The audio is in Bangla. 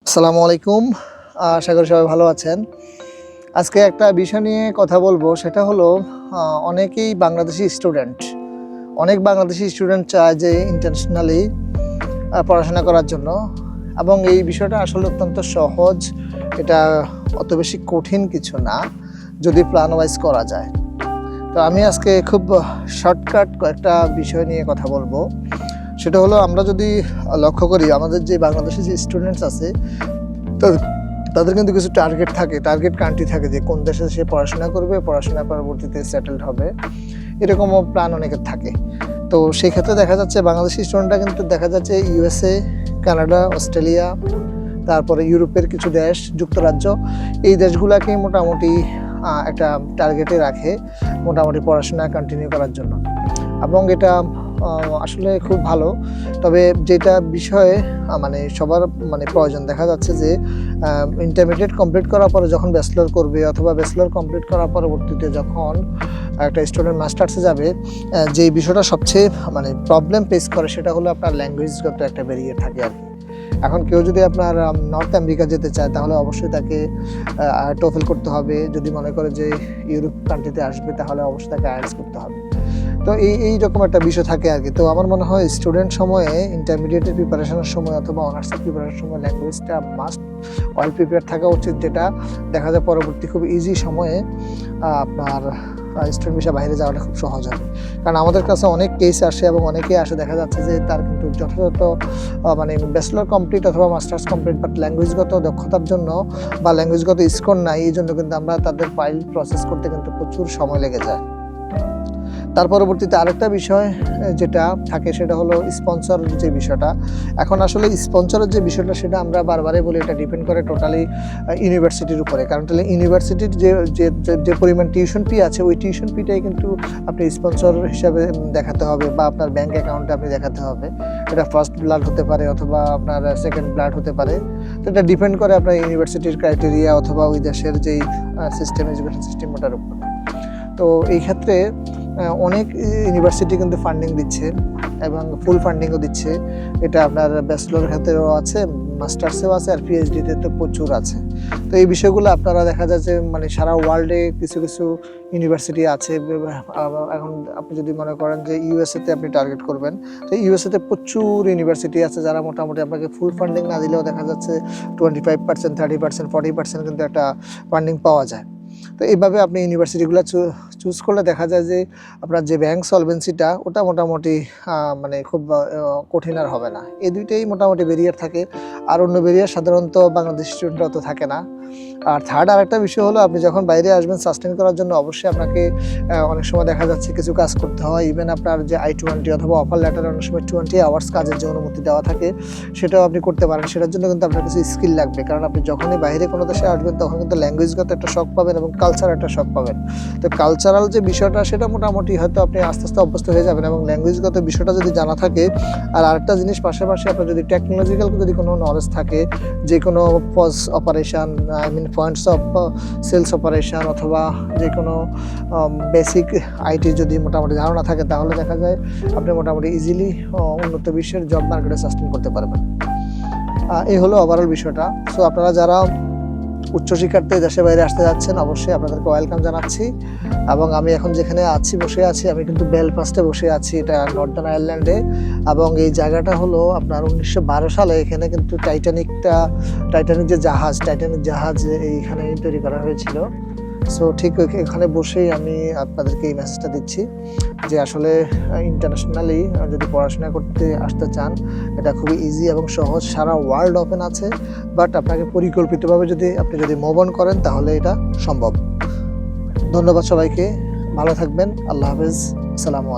আসসালামু আলাইকুম। আশা করি সবাই ভালো আছেন। আজকে একটা বিষয় নিয়ে কথা বলবো, সেটা হলো অনেকেই অনেক বাংলাদেশি স্টুডেন্ট চায় যে ইন্টারন্যাশনালি পড়াশোনা করার জন্য, এবং এই বিষয়টা আসলে অত্যন্ত সহজ। এটা অত বেশি কঠিন কিছু না যদি প্ল্যান ওয়াইজ করা যায়। তো আমি আজকে খুব শর্টকাট কয়েকটা বিষয় নিয়ে কথা বলবো। সেটা হলো, আমরা যদি লক্ষ্য করি আমাদের যে বাংলাদেশি যে স্টুডেন্টস আছে তাদের কিন্তু কিছু টার্গেট কান্ট্রি থাকে, যে কোন দেশে সে পড়াশোনা করবে, পড়াশোনা পরবর্তীতে সেটেলড হবে, এরকমও প্ল্যান অনেকের থাকে। তো সেই ক্ষেত্রে দেখা যাচ্ছে বাংলাদেশি স্টুডেন্টরা কিন্তু দেখা যাচ্ছে ইউএসএ, কানাডা, অস্ট্রেলিয়া, তারপরে ইউরোপের কিছু দেশ, যুক্তরাজ্য, এই দেশগুলোকে মোটামুটি একটা টার্গেটে রাখে মোটামুটি পড়াশোনা কন্টিনিউ করার জন্য, এবং এটা আসলে খুব ভালো। তবে যেটা বিষয়ে সবার প্রয়োজন, দেখা যাচ্ছে যে ইন্টারমিডিয়েট কমপ্লিট করার পরে যখন ব্যাচেলর করবে, অথবা ব্যাচেলর কমপ্লিট করার পরবর্তীতে যখন একটা স্টুডেন্ট মাস্টার্সে যাবে, যে বিষয়টা সবচেয়ে প্রবলেম ফেস করে সেটা হলো আপনার ল্যাঙ্গুয়েজগত একটা ব্যারিয়ার থাকে আর কি। এখন কেউ যদি আপনার নর্থ আমেরিকা যেতে চায়, তাহলে অবশ্যই তাকে টোফেল করতে হবে। যদি মনে করে যে ইউরোপ কান্ট্রিতে আসবে, তাহলে অবশ্যই তাকে আইএলটিএস করতে হবে। তো এই রকম একটা বিষয় থাকে আর কি। তো আমার মনে হয় স্টুডেন্ট সময়ে, ইন্টারমিডিয়েটের প্রিপারেশনের সময় অথবা অনার্সের প্রিপারেশনের সময় ল্যাঙ্গুয়েজটা মাস্ট ওয়েল প্রিপেয়ার থাকা উচিত, যেটা দেখা যায় পরবর্তী খুব ইজি সময়ে আপনার স্টুডেন্ট ভিসা বাইরে যাওয়াটা খুব সহজ হবে। কারণ আমাদের কাছে অনেক কেস আসে, এবং অনেকেই আসে দেখা যাচ্ছে যে তার কিন্তু যথাযথ ব্যাচেলর কমপ্লিট অথবা মাস্টার্স কমপ্লিট, বাট ল্যাঙ্গুয়েজগত দক্ষতার জন্য বা ল্যাঙ্গুয়েজগত স্কোর নাই, এই জন্য কিন্তু আমরা তাদের ফাইল প্রসেস করতে কিন্তু প্রচুর সময় লেগে যায়। তার পরবর্তীতে আরেকটা বিষয় যেটা থাকে, সেটা হলো স্পন্সর যে বিষয়টা। এখন আসলে স্পন্সরের যে বিষয়টা, সেটা আমরা বারবারই বলি, এটা ডিপেন্ড করে টোটালি ইউনিভার্সিটির উপরে। কারণ তাহলে ইউনিভার্সিটির যে পরিমাণ টিউশন ফি আছে, ওই টিউশন ফিটাই কিন্তু আপনি স্পন্সর হিসাবে দেখাতে হবে, বা আপনার ব্যাঙ্ক অ্যাকাউন্টে আপনি দেখাতে হবে। এটা ফার্স্ট ব্লাড হতে পারে, অথবা আপনার সেকেন্ড ব্লাড হতে পারে। তো এটা ডিপেন্ড করে আপনার ইউনিভার্সিটির ক্রাইটেরিয়া অথবা ওই দেশের যেই সিস্টেম, এডুকেশন সিস্টেম, ওটার উপর। তো এই ক্ষেত্রে অনেক ইউনিভার্সিটি কিন্তু ফান্ডিং দিচ্ছে, এবং ফুল ফান্ডিংও দিচ্ছে। এটা আপনার ব্যাচেলর ক্ষেত্রেও আছে, মাস্টার্সেও আছে, আর পিএইচডিতে তো প্রচুর আছে। তো এই বিষয়গুলো আপনারা দেখা যাচ্ছে সারা ওয়ার্ল্ডে কিছু কিছু ইউনিভার্সিটি আছে। এখন আপনি যদি মনে করেন যে ইউএসএতে আপনি টার্গেট করবেন, তো ইউএসএতে প্রচুর ইউনিভার্সিটি আছে যারা মোটামুটি আপনাকে ফুল ফান্ডিং না দিলেও দেখা যাচ্ছে 25%, 30%, 40% কিন্তু একটা ফান্ডিং পাওয়া যায়। তো এইভাবে আপনি ইউনিভার্সিটিগুলো চুজ করলে দেখা যায় যে আপনার যে ব্যাংক সলভেন্সিটা, ওটা মোটামুটি খুব কঠিন আর হবে না। এই দুইটাই মোটামুটি ব্যারিয়ার থাকে, আর অন্য ব্যারিয়ার সাধারণত বাংলাদেশি স্টুডেন্টরা অত থাকে না। আর থার্ড আরেকটা বিষয় হলো, আপনি যখন বাইরে আসবেন সাস্টেন করার জন্য, অবশ্যই আপনাকে অনেক সময় দেখা যাচ্ছে কিছু কাজ করতে হয়। ইভেন আপনার যে I-20 অথবা অফার লেটারে অনেক সময় 20 আওয়ার্স কাজের যে অনুমতি দেওয়া থাকে, সেটাও আপনি করতে পারেন। সেটার জন্য কিন্তু আপনার কিছু স্কিল লাগবে, কারণ আপনি যখনই বাইরে কোনো দেশে আসবেন, তখন কিন্তু ল্যাঙ্গুয়েজগত একটা শক পাবেন এবং কালচার একটা শক পাবেন। তো কালচারাল যে বিষয়টা, সেটা মোটামুটি হয়তো আপনি আস্তে আস্তে অভ্যস্ত হয়ে যাবেন, এবং ল্যাঙ্গুয়েজগত বিষয়টা যদি জানা থাকে, আর আরেকটা জিনিস পাশাপাশি আপনার যদি টেকনোলজিক্যাল যদি কোনো নলেজ থাকে, যে কোনো POS operation, points of sales operation, অথবা যে কোনো বেসিক আইটি যদি মোটামুটি ধারণা থাকে, তাহলে দেখা যায় আপনি মোটামুটি ইজিলি উন্নত বিশ্বের জব মার্কেটে সাস্টেন করতে পারবেন। এই হলো ওভারঅল বিষয়টা। সো আপনারা যারা উচ্চশিক্ষার্থী দেশে বাইরে আসতে যাচ্ছেন, অবশ্যই আপনাদেরকে ওয়েলকাম জানাচ্ছি। এবং আমি এখন যেখানে বসে আছি, আমি কিন্তু বেলফাস্টে বসে আছি, এটা নর্দার্ন আয়ারল্যান্ডে। এবং এই জায়গাটা হলো আপনার 1912 সালে এখানে কিন্তু টাইটানিক জাহাজ এইখানে তৈরি করা হয়েছিল। সো ঠিক এখানে বসেই আমি আপনাদেরকে এই মেসেজটা দিচ্ছি যে আসলে ইন্টারন্যাশনালি যদি পড়াশোনা করতে আসতে চান, এটা খুবই ইজি এবং সহজ। সারা ওয়ার্ল্ড ওপেন আছে, বাট আপনাকে পরিকল্পিতভাবে আপনি যদি মুভ অন করেন, তাহলে এটা সম্ভব। ধন্যবাদ সবাইকে, ভালো থাকবেন, আল্লাহ হাফেজ, আসসালামু আলাইকুম।